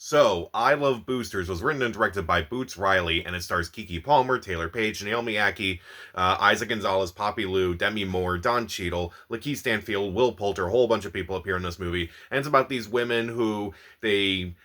So, I Love Boosters was written and directed by Boots Riley, and it stars Kiki Palmer, Taylor Page, Naomi Ackie, Isaac Gonzalez, Poppy Lou, Demi Moore, Don Cheadle, Lakeith Stanfield, Will Poulter, a whole bunch of people appear in this movie. And it's about these women who they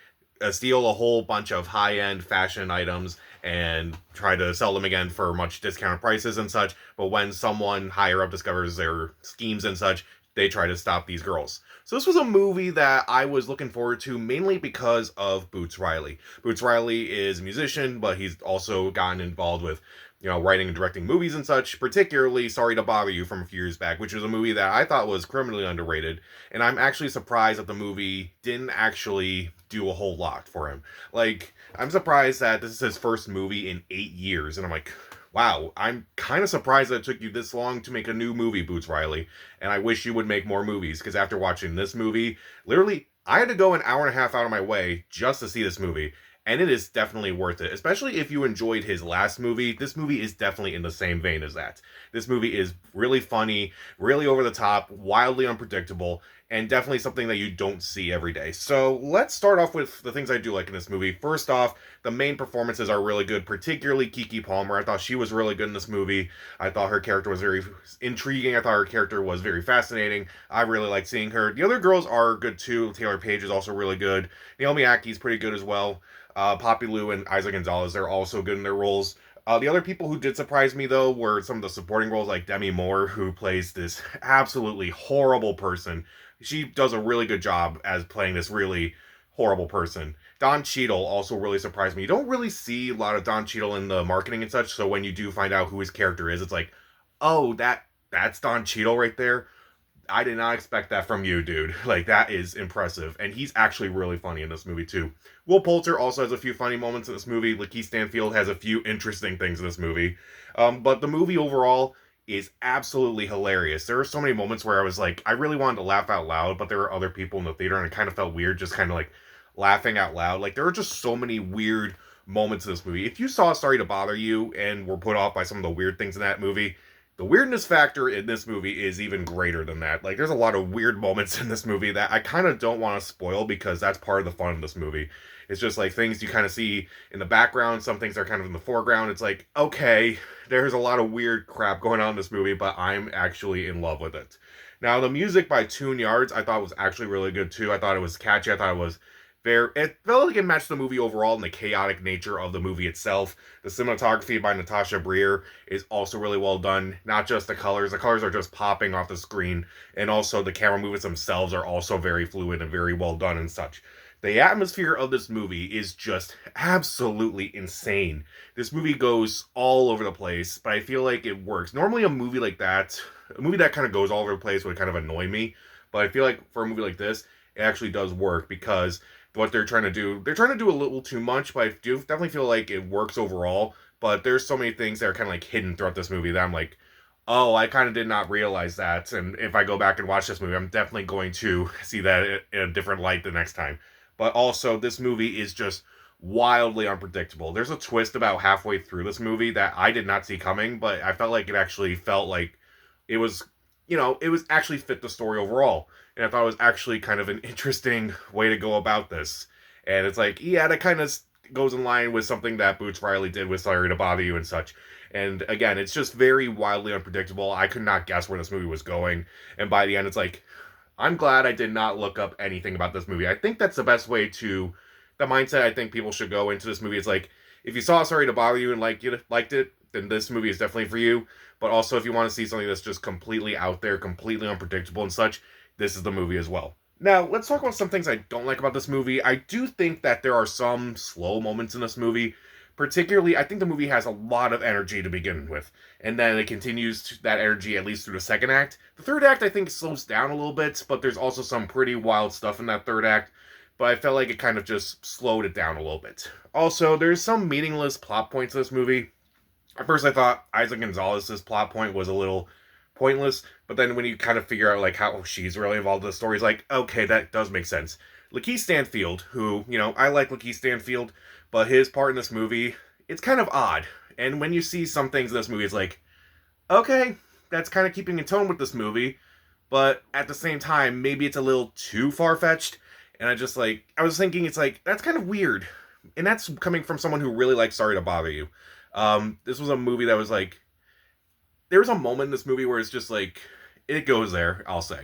steal a whole bunch of high-end fashion items and try to sell them again for much discounted prices and such. But when someone higher up discovers their schemes and such, they try to stop these girls. So this was a movie that I was looking forward to mainly because of Boots Riley. Boots Riley is a musician, but he's also gotten involved with, writing and directing movies and such, particularly Sorry to Bother You from a few years back, which was a movie that I thought was criminally underrated, and I'm actually surprised that the movie didn't actually do a whole lot for him. Like, I'm surprised that this is his first movie in 8 years, and I'm like, wow, I'm kind of surprised that it took you this long to make a new movie, Boots Riley, and I wish you would make more movies, because after watching this movie, literally, I had to go an hour and a half out of my way just to see this movie, and it is definitely worth it. Especially if you enjoyed his last movie, this movie is definitely in the same vein as that. This movie is really funny, really over the top, wildly unpredictable, and definitely something that you don't see every day. So let's start off with the things I do like in this movie. First off, the main performances are really good, particularly Kiki Palmer. I thought she was really good in this movie. I thought her character was very intriguing. I thought her character was very fascinating. I really liked seeing her. The other girls are good too. Taylor Page is also really good. Naomi Ackie's pretty good as well. Poppy Lou and Isaac Gonzalez, they're also good in their roles. The other people who did surprise me, though, were some of the supporting roles, like Demi Moore, who plays this absolutely horrible person. She does a really good job as playing this really horrible person. Don Cheadle also really surprised me. You don't really see a lot of Don Cheadle in the marketing and such, so when you do find out who his character is, it's like, oh, that's Don Cheadle right there. I did not expect that from you, dude. Like, that is impressive. And he's actually really funny in this movie, too. Will Poulter also has a few funny moments in this movie. Lakeith Stanfield has a few interesting things in this movie. But the movie overall is absolutely hilarious. There are so many moments where I was like, I really wanted to laugh out loud, but there were other people in the theater, and it kind of felt weird just kind of like laughing out loud. Like, there are just so many weird moments in this movie. If you saw Sorry to Bother You and were put off by some of the weird things in that movie, the weirdness factor in this movie is even greater than that. Like, there's a lot of weird moments in this movie that I kind of don't want to spoil because that's part of the fun of this movie. It's just like things you kind of see in the background, some things are kind of in the foreground. It's like, okay, there's a lot of weird crap going on in this movie, but I'm actually in love with it. Now, the music by Tune Yards I thought was actually really good too. I thought it was catchy. I thought it was it felt like it matched the movie overall and the chaotic nature of the movie itself. The cinematography by Natasha Breer is also really well done. Not just the colors are just popping off the screen, and also the camera movements themselves are also very fluid and very well done and such. The atmosphere of this movie is just absolutely insane. This movie goes all over the place, but I feel like it works. Normally, a movie that kind of goes all over the place would kind of annoy me, but I feel like for a movie like this, it actually does work because what they're trying to do a little too much, but I do definitely feel like it works overall. But there's so many things that are kind of like hidden throughout this movie that I'm like, oh, I kind of did not realize that. And if I go back and watch this movie, I'm definitely going to see that in a different light the next time. But also, this movie is just wildly unpredictable. There's a twist about halfway through this movie that I did not see coming, but I felt like it actually felt like it was, it was actually fit the story overall. And I thought it was actually kind of an interesting way to go about this. And it's like, yeah, that kind of goes in line with something that Boots Riley did with Sorry to Bother You and such. And again, it's just very wildly unpredictable. I could not guess where this movie was going. And by the end, it's like, I'm glad I did not look up anything about this movie. I think that's the best way to, the mindset I think people should go into this movie. It's like, if you saw Sorry to Bother You and liked it, then this movie is definitely for you. But also, if you want to see something that's just completely out there, completely unpredictable and such, this is the movie as well. Now, let's talk about some things I don't like about this movie. I do think that there are some slow moments in this movie. Particularly, I think the movie has a lot of energy to begin with, and then it continues that energy at least through the second act. The third act, I think, slows down a little bit, but there's also some pretty wild stuff in that third act, but I felt like it kind of just slowed it down a little bit. Also, there's some meaningless plot points in this movie. At first, I thought Isaac Gonzalez's plot point was a little pointless, but then when you kind of figure out like how she's really involved in the story, it's like, okay, that does make sense. Lakeith Stanfield, who, I like Lakeith Stanfield, but his part in this movie, it's kind of odd. And when you see some things in this movie, it's like, okay, that's kind of keeping in tone with this movie, but at the same time, maybe it's a little too far fetched. And I was thinking, it's like, that's kind of weird. And that's coming from someone who really likes Sorry to Bother You. This was a movie that was like, there was a moment in this movie where it's just like, it goes there, I'll say.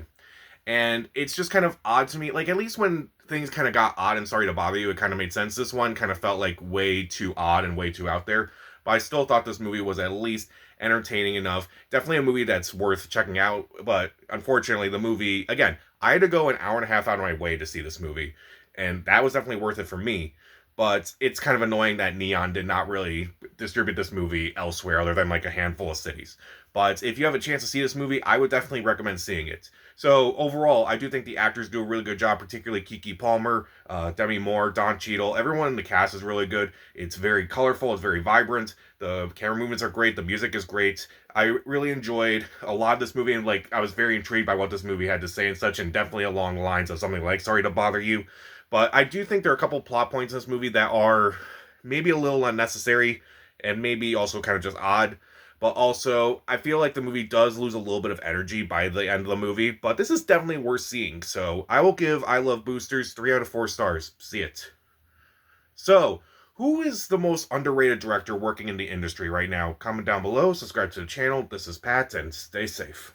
And it's just kind of odd to me. Like, at least when things kind of got odd and Sorry to Bother You, it kind of made sense. This one kind of felt like way too odd and way too out there. But I still thought this movie was at least entertaining enough. Definitely a movie that's worth checking out. But unfortunately, the movie, again, I had to go an hour and a half out of my way to see this movie. And that was definitely worth it for me. But it's kind of annoying that Neon did not really distribute this movie elsewhere other than like a handful of cities. But if you have a chance to see this movie, I would definitely recommend seeing it. So overall, I do think the actors do a really good job, particularly Keke Palmer, Demi Moore, Don Cheadle. Everyone in the cast is really good. It's very colorful. It's very vibrant. The camera movements are great. The music is great. I really enjoyed a lot of this movie, and like I was very intrigued by what this movie had to say and such, and definitely along the lines of something like Sorry to Bother You. But I do think there are a couple plot points in this movie that are maybe a little unnecessary and maybe also kind of just odd. But also, I feel like the movie does lose a little bit of energy by the end of the movie. But this is definitely worth seeing. So I will give I Love Boosters 3 out of 4 stars. See it. So, who is the most underrated director working in the industry right now? Comment down below, subscribe to the channel. This is Pat, and stay safe.